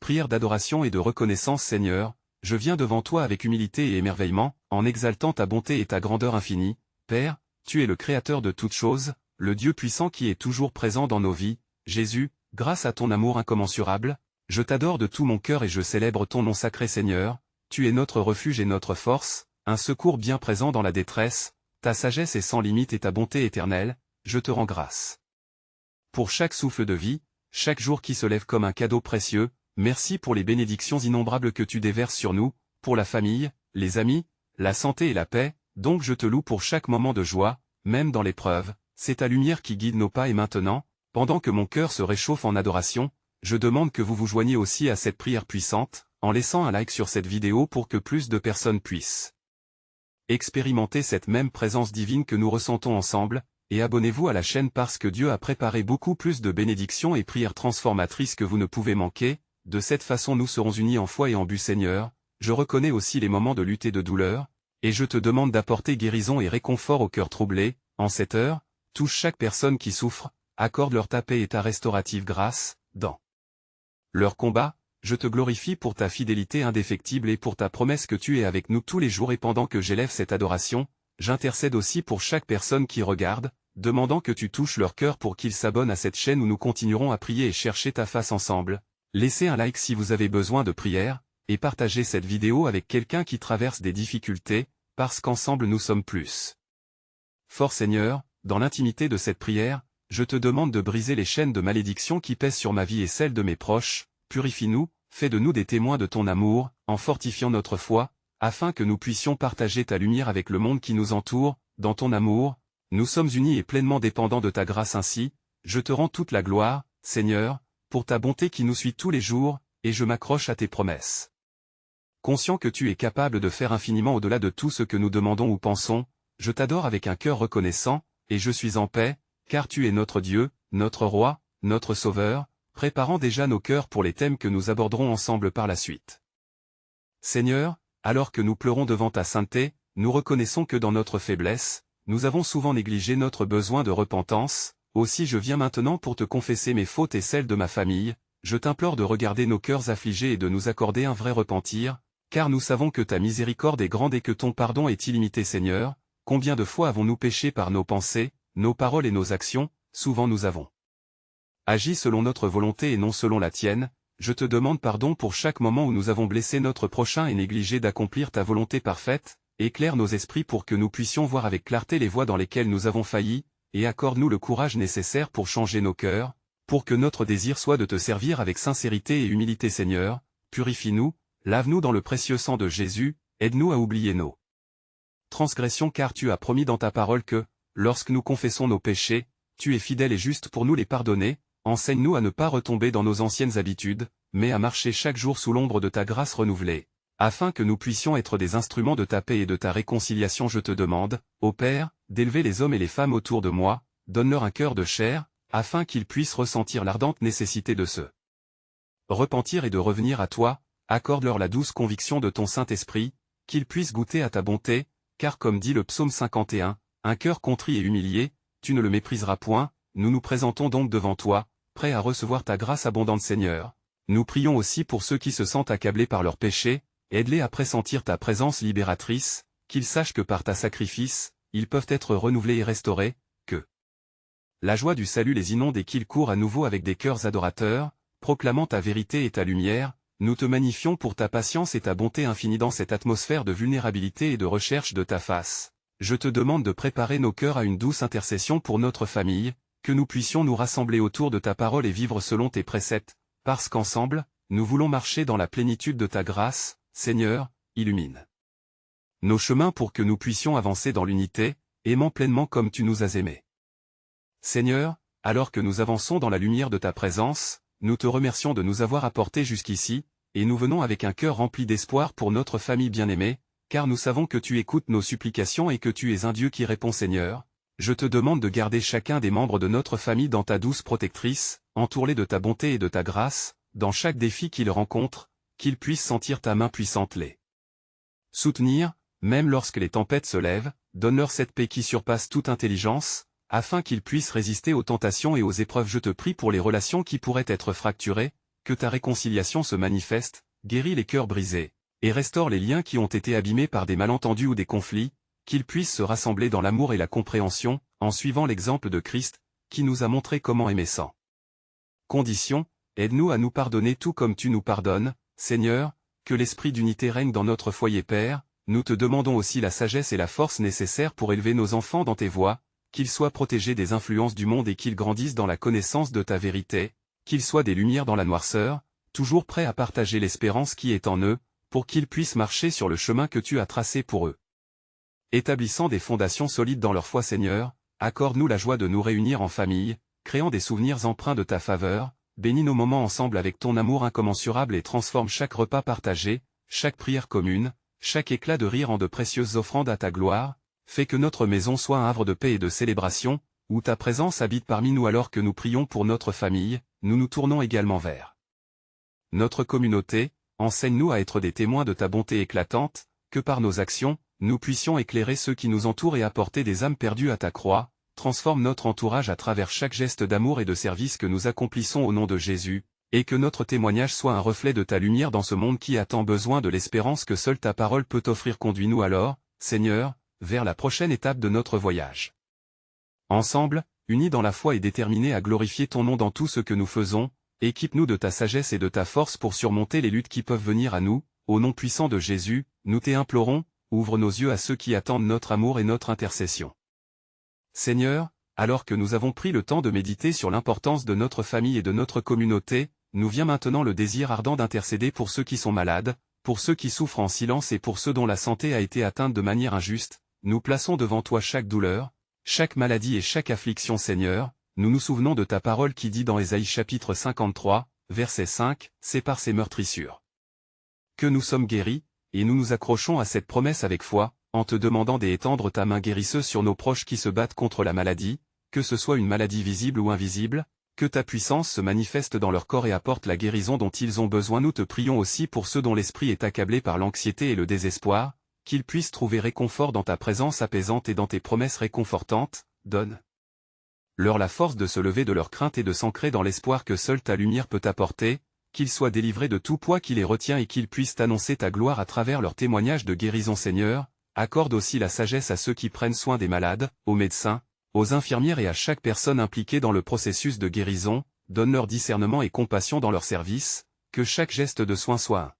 prière d'adoration et de reconnaissance Seigneur, je viens devant toi avec humilité et émerveillement, en exaltant ta bonté et ta grandeur infinie. Père, tu es le Créateur de toutes choses, le Dieu puissant qui est toujours présent dans nos vies. Jésus, grâce à ton amour incommensurable, je t'adore de tout mon cœur et je célèbre ton nom sacré Seigneur. Tu es notre refuge et notre force, un secours bien présent dans la détresse. Ta sagesse est sans limite et ta bonté éternelle, je te rends grâce. Pour chaque souffle de vie, chaque jour qui se lève comme un cadeau précieux, merci pour les bénédictions innombrables que tu déverses sur nous, pour la famille, les amis, la santé et la paix. Donc je te loue pour chaque moment de joie, même dans l'épreuve. C'est ta lumière qui guide nos pas et maintenant, pendant que mon cœur se réchauffe en adoration, je demande que vous vous joigniez aussi à cette prière puissante, en laissant un like sur cette vidéo pour que plus de personnes puissent expérimenter cette même présence divine que nous ressentons ensemble, et abonnez-vous à la chaîne parce que Dieu a préparé beaucoup plus de bénédictions et prières transformatrices que vous ne pouvez manquer. De cette façon nous serons unis en foi et en but Seigneur. Je reconnais aussi les moments de lutte et de douleur, et je te demande d'apporter guérison et réconfort au cœur troublé. En cette heure, touche chaque personne qui souffre, accorde-leur ta paix et ta restaurative grâce, dans leur combat. Je te glorifie pour ta fidélité indéfectible et pour ta promesse que tu es avec nous tous les jours et pendant que j'élève cette adoration, j'intercède aussi pour chaque personne qui regarde, demandant que tu touches leur cœur pour qu'ils s'abonnent à cette chaîne où nous continuerons à prier et chercher ta face ensemble. Laissez un like si vous avez besoin de prière, et partagez cette vidéo avec quelqu'un qui traverse des difficultés, parce qu'ensemble nous sommes plus forts Seigneur. Dans l'intimité de cette prière, je te demande de briser les chaînes de malédiction qui pèsent sur ma vie et celle de mes proches. Purifie-nous, fais de nous des témoins de ton amour, en fortifiant notre foi, afin que nous puissions partager ta lumière avec le monde qui nous entoure. Dans ton amour, nous sommes unis et pleinement dépendants de ta grâce ainsi. Je te rends toute la gloire, Seigneur, pour ta bonté qui nous suit tous les jours, et je m'accroche à tes promesses. Conscient que tu es capable de faire infiniment au-delà de tout ce que nous demandons ou pensons, je t'adore avec un cœur reconnaissant, et je suis en paix, car tu es notre Dieu, notre Roi, notre Sauveur, préparant déjà nos cœurs pour les thèmes que nous aborderons ensemble par la suite. Seigneur, alors que nous pleurons devant ta sainteté, nous reconnaissons que dans notre faiblesse, nous avons souvent négligé notre besoin de repentance. Aussi je viens maintenant pour te confesser mes fautes et celles de ma famille. Je t'implore de regarder nos cœurs affligés et de nous accorder un vrai repentir, car nous savons que ta miséricorde est grande et que ton pardon est illimité Seigneur. Combien de fois avons-nous péché par nos pensées, nos paroles et nos actions? Souvent nous avons agi selon notre volonté et non selon la tienne. Je te demande pardon pour chaque moment où nous avons blessé notre prochain et négligé d'accomplir ta volonté parfaite. Éclaire nos esprits pour que nous puissions voir avec clarté les voies dans lesquelles nous avons failli, et accorde-nous le courage nécessaire pour changer nos cœurs, pour que notre désir soit de te servir avec sincérité et humilité Seigneur. Purifie-nous, lave-nous dans le précieux sang de Jésus, aide-nous à oublier nos transgressions car tu as promis dans ta parole que, lorsque nous confessons nos péchés, tu es fidèle et juste pour nous les pardonner. Enseigne-nous à ne pas retomber dans nos anciennes habitudes, mais à marcher chaque jour sous l'ombre de ta grâce renouvelée, afin que nous puissions être des instruments de ta paix et de ta réconciliation. Je te demande, ô Père, d'élever les hommes et les femmes autour de moi, donne-leur un cœur de chair, afin qu'ils puissent ressentir l'ardente nécessité de se repentir et de revenir à toi. Accorde-leur la douce conviction de ton Saint-Esprit, qu'ils puissent goûter à ta bonté, car comme dit le psaume 51, un cœur contrit et humilié, tu ne le mépriseras point. Nous nous présentons donc devant toi, prêts à recevoir ta grâce abondante Seigneur. Nous prions aussi pour ceux qui se sentent accablés par leurs péchés, aide-les à pressentir ta présence libératrice, qu'ils sachent que par ta sacrifice, ils peuvent être renouvelés et restaurés, que la joie du salut les inonde et qu'ils courent à nouveau avec des cœurs adorateurs, proclamant ta vérité et ta lumière. Nous te magnifions pour ta patience et ta bonté infinie dans cette atmosphère de vulnérabilité et de recherche de ta face. Je te demande de préparer nos cœurs à une douce intercession pour notre famille, que nous puissions nous rassembler autour de ta parole et vivre selon tes préceptes, parce qu'ensemble, nous voulons marcher dans la plénitude de ta grâce. Seigneur, illumine nos chemins pour que nous puissions avancer dans l'unité, aimant pleinement comme tu nous as aimés. Seigneur, alors que nous avançons dans la lumière de ta présence, nous te remercions de nous avoir apportés jusqu'ici, et nous venons avec un cœur rempli d'espoir pour notre famille bien-aimée, car nous savons que tu écoutes nos supplications et que tu es un Dieu qui répond Seigneur. Je te demande de garder chacun des membres de notre famille dans ta douce protectrice, entourés de ta bonté et de ta grâce, dans chaque défi qu'ils rencontrent, qu'ils puissent sentir ta main puissante les soutenir, même lorsque les tempêtes se lèvent. Donne-leur cette paix qui surpasse toute intelligence, afin qu'ils puissent résister aux tentations et aux épreuves. Je te prie pour les relations qui pourraient être fracturées, que ta réconciliation se manifeste, guéris les cœurs brisés, et restaure les liens qui ont été abîmés par des malentendus ou des conflits, qu'ils puissent se rassembler dans l'amour et la compréhension, en suivant l'exemple de Christ, qui nous a montré comment aimer sans condition. Aide-nous à nous pardonner tout comme tu nous pardonnes, Seigneur, que l'esprit d'unité règne dans notre foyer Père. Nous te demandons aussi la sagesse et la force nécessaires pour élever nos enfants dans tes voies, qu'ils soient protégés des influences du monde et qu'ils grandissent dans la connaissance de ta vérité, qu'ils soient des lumières dans la noirceur, toujours prêts à partager l'espérance qui est en eux, pour qu'ils puissent marcher sur le chemin que tu as tracé pour eux. Établissant des fondations solides dans leur foi Seigneur, accorde-nous la joie de nous réunir en famille, créant des souvenirs empreints de ta faveur, bénis nos moments ensemble avec ton amour incommensurable et transforme chaque repas partagé, chaque prière commune, chaque éclat de rire en de précieuses offrandes à ta gloire, fais que notre maison soit un havre de paix et de célébration, où ta présence habite parmi nous alors que nous prions pour notre famille, nous nous tournons également vers notre communauté, enseigne-nous à être des témoins de ta bonté éclatante, que par nos actions, nous puissions éclairer ceux qui nous entourent et apporter des âmes perdues à ta croix. Transforme notre entourage à travers chaque geste d'amour et de service que nous accomplissons au nom de Jésus, et que notre témoignage soit un reflet de ta lumière dans ce monde qui a tant besoin de l'espérance que seule ta parole peut offrir. Conduis-nous alors, Seigneur, vers la prochaine étape de notre voyage. Ensemble, unis dans la foi et déterminés à glorifier ton nom dans tout ce que nous faisons, équipe-nous de ta sagesse et de ta force pour surmonter les luttes qui peuvent venir à nous, au nom puissant de Jésus, nous t'implorons, ouvre nos yeux à ceux qui attendent notre amour et notre intercession. Seigneur, alors que nous avons pris le temps de méditer sur l'importance de notre famille et de notre communauté, nous vient maintenant le désir ardent d'intercéder pour ceux qui sont malades, pour ceux qui souffrent en silence et pour ceux dont la santé a été atteinte de manière injuste. Nous plaçons devant toi chaque douleur, chaque maladie et chaque affliction Seigneur. Nous nous souvenons de ta parole qui dit dans Ésaïe chapitre 53, verset 5, c'est par ces meurtrissures que nous sommes guéris, et nous nous accrochons à cette promesse avec foi, en te demandant d'étendre ta main guérisseuse sur nos proches qui se battent contre la maladie, que ce soit une maladie visible ou invisible, que ta puissance se manifeste dans leur corps et apporte la guérison dont ils ont besoin. Nous te prions aussi pour ceux dont l'esprit est accablé par l'anxiété et le désespoir, qu'ils puissent trouver réconfort dans ta présence apaisante et dans tes promesses réconfortantes. Donne-leur la force de se lever de leur crainte et de s'ancrer dans l'espoir que seule ta lumière peut apporter, qu'ils soient délivrés de tout poids qui les retient et qu'ils puissent annoncer ta gloire à travers leur témoignage de guérison Seigneur. Accorde aussi la sagesse à ceux qui prennent soin des malades, aux médecins, aux infirmières et à chaque personne impliquée dans le processus de guérison, donne-leur discernement et compassion dans leur service, que chaque geste de soin soit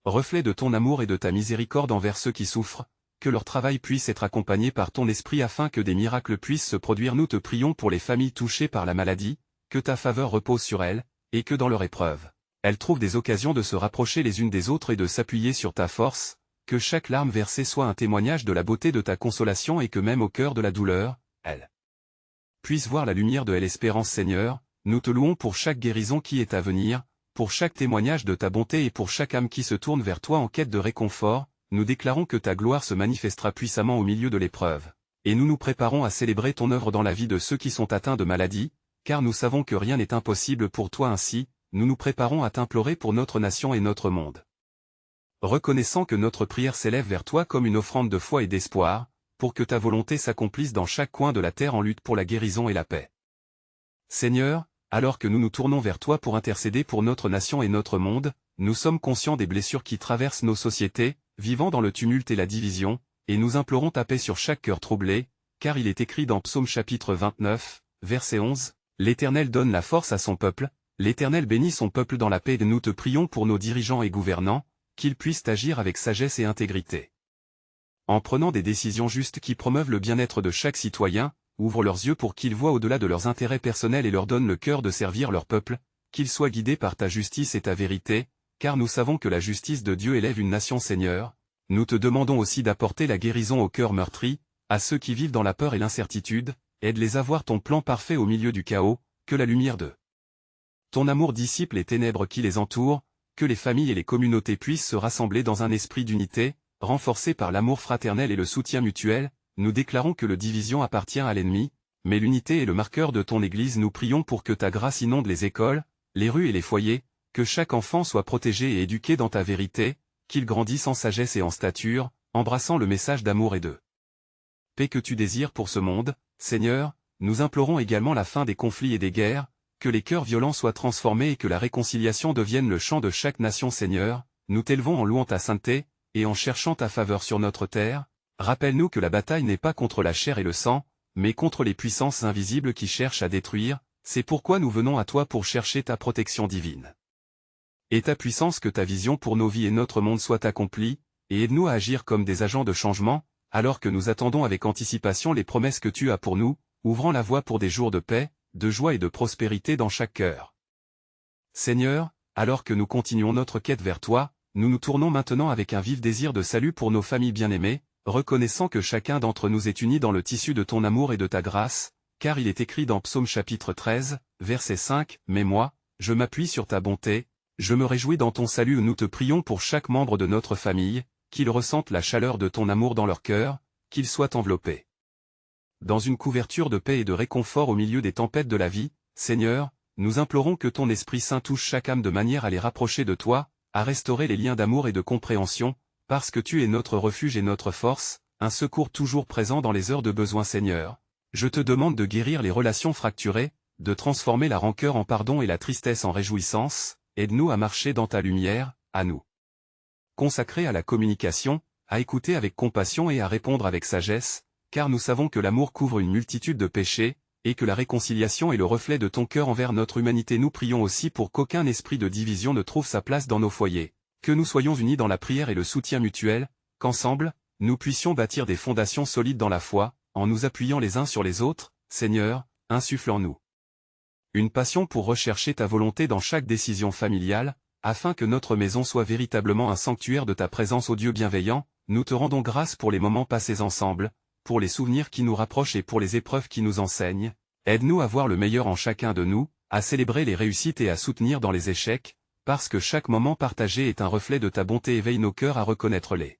un reflet de ton amour et de ta miséricorde envers ceux qui souffrent, que leur travail puisse être accompagné par ton esprit afin que des miracles puissent se produire. Nous te prions pour les familles touchées par la maladie, que ta faveur repose sur elles, et que dans leur épreuve, elles trouvent des occasions de se rapprocher les unes des autres et de s'appuyer sur ta force. Que chaque larme versée soit un témoignage de la beauté de ta consolation et que même au cœur de la douleur, elle puisse voir la lumière de l'espérance Seigneur. Nous te louons pour chaque guérison qui est à venir, pour chaque témoignage de ta bonté et pour chaque âme qui se tourne vers toi en quête de réconfort. Nous déclarons que ta gloire se manifestera puissamment au milieu de l'épreuve, et nous nous préparons à célébrer ton œuvre dans la vie de ceux qui sont atteints de maladie, car nous savons que rien n'est impossible pour toi. Ainsi, nous nous préparons à t'implorer pour notre nation et notre monde. Reconnaissant que notre prière s'élève vers toi comme une offrande de foi et d'espoir, pour que ta volonté s'accomplisse dans chaque coin de la terre en lutte pour la guérison et la paix. Seigneur, alors que nous nous tournons vers toi pour intercéder pour notre nation et notre monde, nous sommes conscients des blessures qui traversent nos sociétés, vivant dans le tumulte et la division, et nous implorons ta paix sur chaque cœur troublé, car il est écrit dans Psaume chapitre 29, verset 11, « L'Éternel donne la force à son peuple, l'Éternel bénit son peuple dans la paix. » Nous te prions pour nos dirigeants et gouvernants, qu'ils puissent agir avec sagesse et intégrité. En prenant des décisions justes qui promeuvent le bien-être de chaque citoyen, ouvre leurs yeux pour qu'ils voient au-delà de leurs intérêts personnels et leur donne le cœur de servir leur peuple, qu'ils soient guidés par ta justice et ta vérité, car nous savons que la justice de Dieu élève une nation Seigneur. Nous te demandons aussi d'apporter la guérison aux cœurs meurtris, à ceux qui vivent dans la peur et l'incertitude, aide-les à voir ton plan parfait au milieu du chaos, que la lumière de ton amour dissipe les ténèbres qui les entourent, que les familles et les communautés puissent se rassembler dans un esprit d'unité, renforcé par l'amour fraternel et le soutien mutuel. Nous déclarons que la division appartient à l'ennemi, mais l'unité est le marqueur de ton Église. Nous prions pour que ta grâce inonde les écoles, les rues et les foyers, que chaque enfant soit protégé et éduqué dans ta vérité, qu'il grandisse en sagesse et en stature, embrassant le message d'amour et de paix que tu désires pour ce monde. Seigneur, nous implorons également la fin des conflits et des guerres, que les cœurs violents soient transformés et que la réconciliation devienne le chant de chaque nation Seigneur, nous t'élevons en louant ta sainteté, et en cherchant ta faveur sur notre terre. Rappelle-nous que la bataille n'est pas contre la chair et le sang, mais contre les puissances invisibles qui cherchent à détruire, c'est pourquoi nous venons à toi pour chercher ta protection divine. Et ta puissance que ta vision pour nos vies et notre monde soit accomplie, et aide-nous à agir comme des agents de changement, alors que nous attendons avec anticipation les promesses que tu as pour nous, ouvrant la voie pour des jours de paix, de joie et de prospérité dans chaque cœur. Seigneur, alors que nous continuons notre quête vers toi, nous nous tournons maintenant avec un vif désir de salut pour nos familles bien-aimées, reconnaissant que chacun d'entre nous est uni dans le tissu de ton amour et de ta grâce, car il est écrit dans Psaume chapitre 13, verset 5, « Mais moi, je m'appuie sur ta bonté, je me réjouis dans ton salut » Nous te prions pour chaque membre de notre famille, qu'ils ressentent la chaleur de ton amour dans leur cœur, qu'ils soient enveloppés dans une couverture de paix et de réconfort au milieu des tempêtes de la vie. Seigneur, nous implorons que ton Esprit Saint touche chaque âme de manière à les rapprocher de toi, à restaurer les liens d'amour et de compréhension, parce que tu es notre refuge et notre force, un secours toujours présent dans les heures de besoin. Seigneur, je te demande de guérir les relations fracturées, de transformer la rancœur en pardon et la tristesse en réjouissance, aide-nous à marcher dans ta lumière, à nous consacrer à la communication, à écouter avec compassion et à répondre avec sagesse, car nous savons que l'amour couvre une multitude de péchés, et que la réconciliation est le reflet de ton cœur envers notre humanité. Nous prions aussi pour qu'aucun esprit de division ne trouve sa place dans nos foyers, que nous soyons unis dans la prière et le soutien mutuel, qu'ensemble, nous puissions bâtir des fondations solides dans la foi, en nous appuyant les uns sur les autres. Seigneur, insuffle en nous une passion pour rechercher ta volonté dans chaque décision familiale, afin que notre maison soit véritablement un sanctuaire de ta présence. Ô Dieu bienveillant, nous te rendons grâce pour les moments passés ensemble, pour les souvenirs qui nous rapprochent et pour les épreuves qui nous enseignent. Aide-nous à voir le meilleur en chacun de nous, à célébrer les réussites et à soutenir dans les échecs, parce que chaque moment partagé est un reflet de ta bonté. Éveille nos cœurs à reconnaître les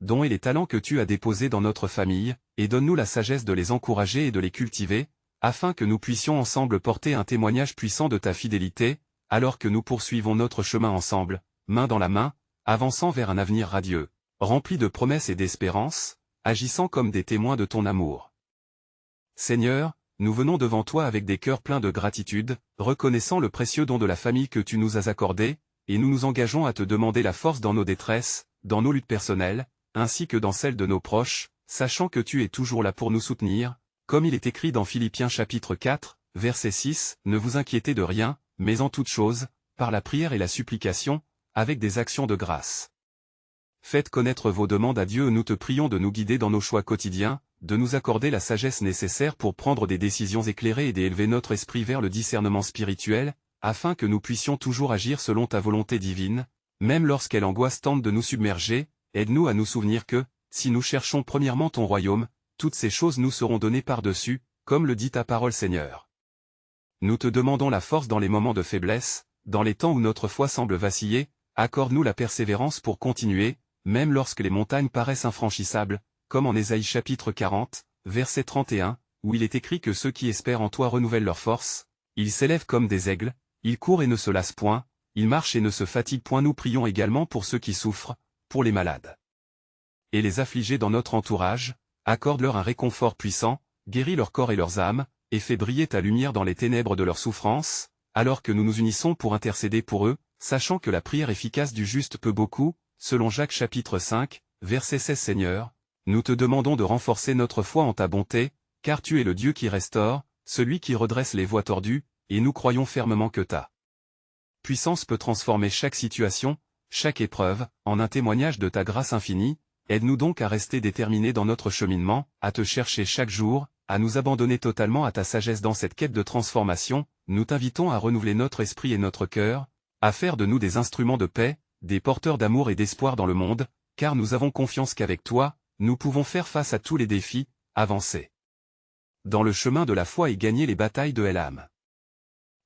dons et les talents que tu as déposés dans notre famille, et donne-nous la sagesse de les encourager et de les cultiver, afin que nous puissions ensemble porter un témoignage puissant de ta fidélité, alors que nous poursuivons notre chemin ensemble, main dans la main, avançant vers un avenir radieux, rempli de promesses et d'espérance, agissant comme des témoins de ton amour. Seigneur, nous venons devant toi avec des cœurs pleins de gratitude, reconnaissant le précieux don de la famille que tu nous as accordé, et nous nous engageons à te demander la force dans nos détresses, dans nos luttes personnelles, ainsi que dans celles de nos proches, sachant que tu es toujours là pour nous soutenir, comme il est écrit dans Philippiens chapitre 4, verset 6, « Ne vous inquiétez de rien, mais en toute chose, par la prière et la supplication, avec des actions de grâce. Faites connaître vos demandes à Dieu. » Nous te prions de nous guider dans nos choix quotidiens, de nous accorder la sagesse nécessaire pour prendre des décisions éclairées et d'élever notre esprit vers le discernement spirituel, afin que nous puissions toujours agir selon ta volonté divine, même lorsqu'elle angoisse tente de nous submerger. Aide-nous à nous souvenir que, si nous cherchons premièrement ton royaume, toutes ces choses nous seront données par-dessus, comme le dit ta parole. Seigneur, nous te demandons la force dans les moments de faiblesse, dans les temps où notre foi semble vaciller, accorde-nous la persévérance pour continuer, même lorsque les montagnes paraissent infranchissables, comme en Ésaïe chapitre 40, verset 31, où il est écrit que ceux qui espèrent en toi renouvellent leur force, ils s'élèvent comme des aigles, ils courent et ne se lassent point, ils marchent et ne se fatiguent point. Nous prions également pour ceux qui souffrent, pour les malades et les affligés dans notre entourage, accorde-leur un réconfort puissant, guéris leur corps et leurs âmes, et fais briller ta lumière dans les ténèbres de leur souffrance, alors que nous nous unissons pour intercéder pour eux, sachant que la prière efficace du juste peut beaucoup, selon Jacques chapitre 5, verset 16. Seigneur, nous te demandons de renforcer notre foi en ta bonté, car tu es le Dieu qui restaure, celui qui redresse les voies tordues, et nous croyons fermement que ta puissance peut transformer chaque situation, chaque épreuve, en un témoignage de ta grâce infinie. Aide-nous donc à rester déterminés dans notre cheminement, à te chercher chaque jour, à nous abandonner totalement à ta sagesse dans cette quête de transformation. Nous t'invitons à renouveler notre esprit et notre cœur, à faire de nous des instruments de paix, des porteurs d'amour et d'espoir dans le monde, car nous avons confiance qu'avec toi, nous pouvons faire face à tous les défis, avancer dans le chemin de la foi et gagner les batailles de l'âme.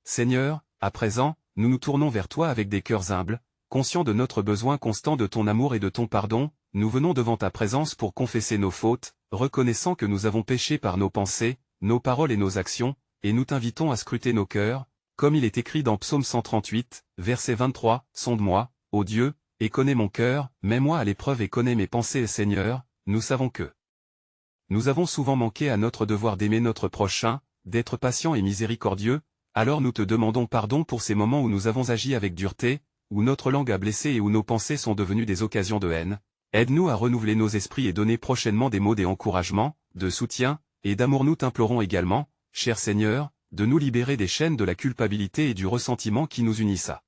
Seigneur, à présent, nous nous tournons vers toi avec des cœurs humbles, conscients de notre besoin constant de ton amour et de ton pardon. Nous venons devant ta présence pour confesser nos fautes, reconnaissant que nous avons péché par nos pensées, nos paroles et nos actions, et nous t'invitons à scruter nos cœurs, comme il est écrit dans Psaume 138, verset 23, « Sonde-moi, ô Dieu, et connais mon cœur, mets-moi à l'épreuve et connais mes pensées. » Seigneur, nous savons que nous avons souvent manqué à notre devoir d'aimer notre prochain, d'être patient et miséricordieux, alors nous te demandons pardon pour ces moments où nous avons agi avec dureté, où notre langue a blessé et où nos pensées sont devenues des occasions de haine. Aide-nous à renouveler nos esprits et donner prochainement des mots d'encouragement, de soutien, et d'amour. Nous t'implorons également, cher Seigneur, de nous libérer des chaînes de la culpabilité et du ressentiment qui nous unissent à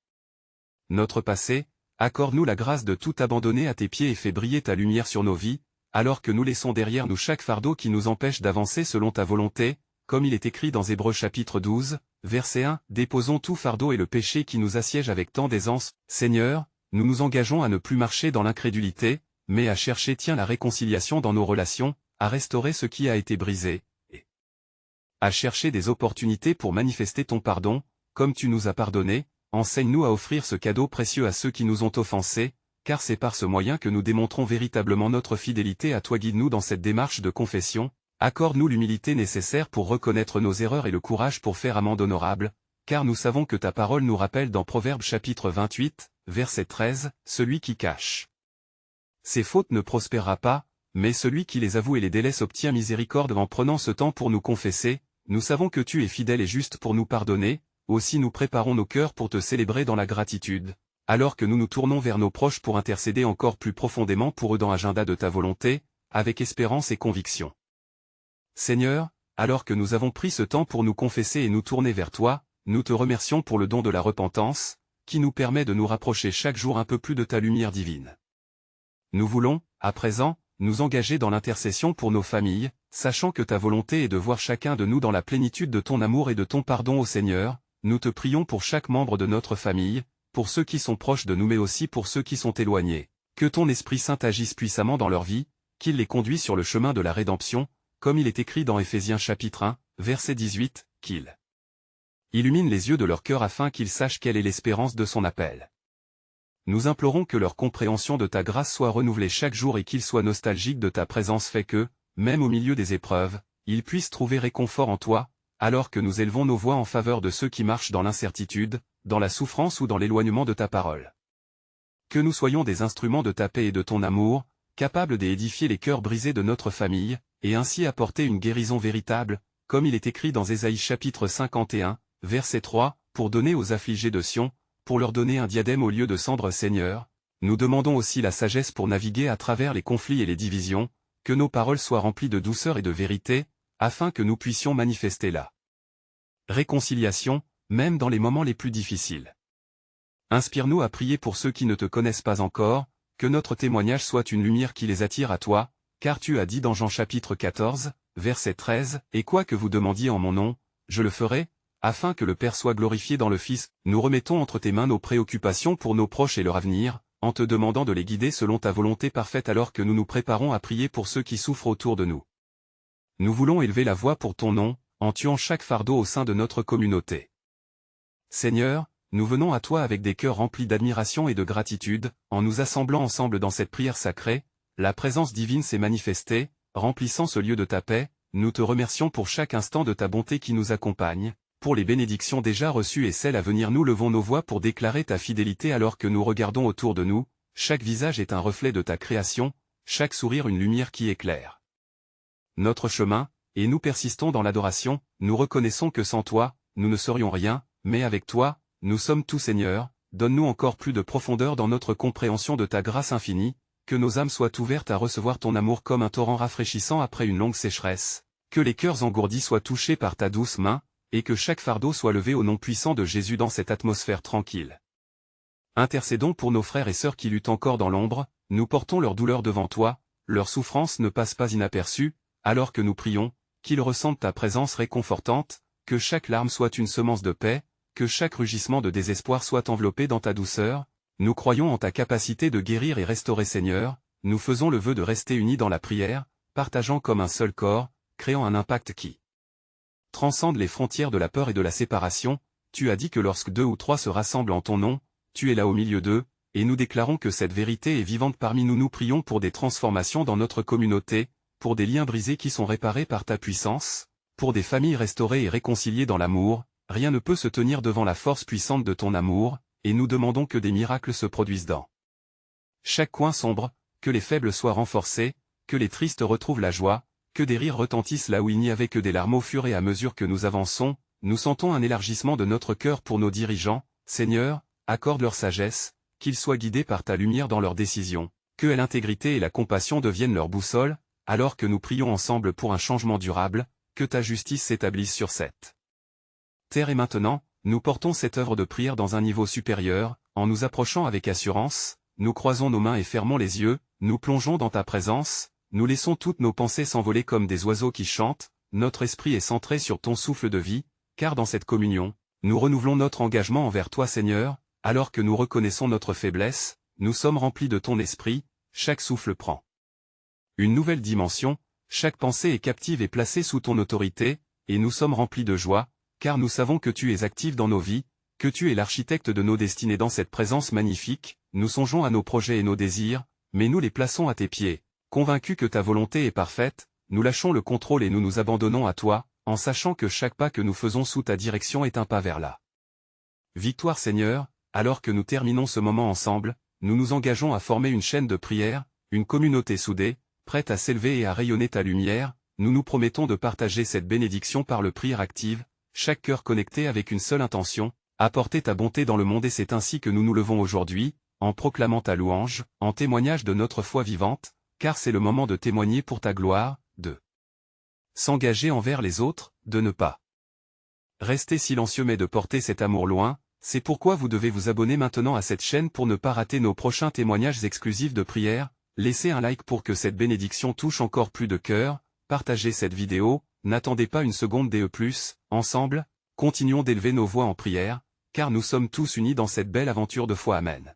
notre passé. Accorde-nous la grâce de tout abandonner à tes pieds et fais briller ta lumière sur nos vies, alors que nous laissons derrière nous chaque fardeau qui nous empêche d'avancer selon ta volonté, comme il est écrit dans Hébreux chapitre 12, verset 1, déposons tout fardeau et le péché qui nous assiège avec tant d'aisance. Seigneur, nous nous engageons à ne plus marcher dans l'incrédulité, mais à chercher la réconciliation dans nos relations, à restaurer ce qui a été brisé, et à chercher des opportunités pour manifester ton pardon, comme tu nous as pardonné. Enseigne-nous à offrir ce cadeau précieux à ceux qui nous ont offensés, car c'est par ce moyen que nous démontrons véritablement notre fidélité à toi. Guide-nous dans cette démarche de confession, accorde-nous l'humilité nécessaire pour reconnaître nos erreurs et le courage pour faire amende honorable, car nous savons que ta parole nous rappelle dans Proverbes chapitre 28, verset 13, « Celui qui cache ses fautes ne prospérera pas, mais celui qui les avoue et les délaisse obtient miséricorde. » En prenant ce temps pour nous confesser, nous savons que tu es fidèle et juste pour nous pardonner. Aussi nous préparons nos cœurs pour te célébrer dans la gratitude, alors que nous nous tournons vers nos proches pour intercéder encore plus profondément pour eux dans l'agenda de ta volonté, avec espérance et conviction. Seigneur, alors que nous avons pris ce temps pour nous confesser et nous tourner vers toi, nous te remercions pour le don de la repentance, qui nous permet de nous rapprocher chaque jour un peu plus de ta lumière divine. Nous voulons, à présent, nous engager dans l'intercession pour nos familles, sachant que ta volonté est de voir chacun de nous dans la plénitude de ton amour et de ton pardon. Ô Seigneur, nous te prions pour chaque membre de notre famille, pour ceux qui sont proches de nous mais aussi pour ceux qui sont éloignés. Que ton Esprit Saint agisse puissamment dans leur vie, qu'il les conduise sur le chemin de la rédemption, comme il est écrit dans Éphésiens chapitre 1, verset 18, qu'il illumine les yeux de leur cœur afin qu'ils sachent quelle est l'espérance de son appel. Nous implorons que leur compréhension de ta grâce soit renouvelée chaque jour et qu'ils soient nostalgiques de ta présence, fait que, même au milieu des épreuves, ils puissent trouver réconfort en toi, alors que nous élevons nos voix en faveur de ceux qui marchent dans l'incertitude, dans la souffrance ou dans l'éloignement de ta parole. Que nous soyons des instruments de ta paix et de ton amour, capables d'édifier les cœurs brisés de notre famille, et ainsi apporter une guérison véritable, comme il est écrit dans Ésaïe chapitre 51, verset 3, pour donner aux affligés de Sion, pour leur donner un diadème au lieu de cendre. Seigneur, nous demandons aussi la sagesse pour naviguer à travers les conflits et les divisions, que nos paroles soient remplies de douceur et de vérité, afin que nous puissions manifester la réconciliation, même dans les moments les plus difficiles. Inspire-nous à prier pour ceux qui ne te connaissent pas encore, que notre témoignage soit une lumière qui les attire à toi, car tu as dit dans Jean chapitre 14, verset 13, « Et quoi que vous demandiez en mon nom, je le ferai, afin que le Père soit glorifié dans le Fils. » Nous remettons entre tes mains nos préoccupations pour nos proches et leur avenir, en te demandant de les guider selon ta volonté parfaite alors que nous nous préparons à prier pour ceux qui souffrent autour de nous. Nous voulons élever la voix pour ton nom, en tuant chaque fardeau au sein de notre communauté. Seigneur, nous venons à toi avec des cœurs remplis d'admiration et de gratitude, en nous assemblant ensemble dans cette prière sacrée. La présence divine s'est manifestée, remplissant ce lieu de ta paix. Nous te remercions pour chaque instant de ta bonté qui nous accompagne, pour les bénédictions déjà reçues et celles à venir. Nous levons nos voix pour déclarer ta fidélité alors que nous regardons autour de nous. Chaque visage est un reflet de ta création, chaque sourire une lumière qui éclaire notre chemin, et nous persistons dans l'adoration. Nous reconnaissons que sans toi, nous ne serions rien, mais avec toi, nous sommes tout. Seigneur, donne-nous encore plus de profondeur dans notre compréhension de ta grâce infinie, que nos âmes soient ouvertes à recevoir ton amour comme un torrent rafraîchissant après une longue sécheresse, que les cœurs engourdis soient touchés par ta douce main, et que chaque fardeau soit levé au nom puissant de Jésus dans cette atmosphère tranquille. Intercédons pour nos frères et sœurs qui luttent encore dans l'ombre, nous portons leur douleur devant toi, leur souffrance ne passe pas inaperçue, alors que nous prions, qu'ils ressentent ta présence réconfortante, que chaque larme soit une semence de paix, que chaque rugissement de désespoir soit enveloppé dans ta douceur. Nous croyons en ta capacité de guérir et restaurer. Seigneur, nous faisons le vœu de rester unis dans la prière, partageant comme un seul corps, créant un impact qui transcende les frontières de la peur et de la séparation. Tu as dit que lorsque 2 ou 3 se rassemblent en ton nom, tu es là au milieu d'eux, et nous déclarons que cette vérité est vivante parmi nous. Nous prions pour des transformations dans notre communauté, pour des liens brisés qui sont réparés par ta puissance, pour des familles restaurées et réconciliées dans l'amour. Rien ne peut se tenir devant la force puissante de ton amour, et nous demandons que des miracles se produisent dans chaque coin sombre, que les faibles soient renforcés, que les tristes retrouvent la joie, que des rires retentissent là où il n'y avait que des larmes au fur et à mesure que nous avançons. nous sentons un élargissement de notre cœur pour nos dirigeants. Seigneur, accorde leur sagesse, qu'ils soient guidés par ta lumière dans leurs décisions, que l'intégrité et la compassion deviennent leur boussole, alors que nous prions ensemble pour un changement durable, que ta justice s'établisse sur cette terre. Et maintenant, nous portons cette œuvre de prière dans un niveau supérieur, en nous approchant avec assurance, nous croisons nos mains et fermons les yeux, nous plongeons dans ta présence, nous laissons toutes nos pensées s'envoler comme des oiseaux qui chantent, notre esprit est centré sur ton souffle de vie, car dans cette communion, nous renouvelons notre engagement envers toi Seigneur, alors que nous reconnaissons notre faiblesse, nous sommes remplis de ton esprit, chaque souffle prend une nouvelle dimension, chaque pensée est captive et placée sous ton autorité, et nous sommes remplis de joie, car nous savons que tu es actif dans nos vies, que tu es l'architecte de nos destinées dans cette présence magnifique, nous songeons à nos projets et nos désirs, mais nous les plaçons à tes pieds, convaincus que ta volonté est parfaite, nous lâchons le contrôle et nous nous abandonnons à toi, en sachant que chaque pas que nous faisons sous ta direction est un pas vers la victoire Seigneur. Alors que nous terminons ce moment ensemble, nous nous engageons à former une chaîne de prière, une communauté soudée, prête à s'élever et à rayonner ta lumière, nous nous promettons de partager cette bénédiction par le prière active, chaque cœur connecté avec une seule intention, apporter ta bonté dans le monde et c'est ainsi que nous nous levons aujourd'hui, en proclamant ta louange, en témoignage de notre foi vivante, car c'est le moment de témoigner pour ta gloire, de s'engager envers les autres, de ne pas rester silencieux mais de porter cet amour loin. C'est pourquoi vous devez vous abonner maintenant à cette chaîne pour ne pas rater nos prochains témoignages exclusifs de prière, laissez un like pour que cette bénédiction touche encore plus de cœurs, partagez cette vidéo, n'attendez pas une seconde DE+, ensemble, continuons d'élever nos voix en prière, car nous sommes tous unis dans cette belle aventure de foi. Amen.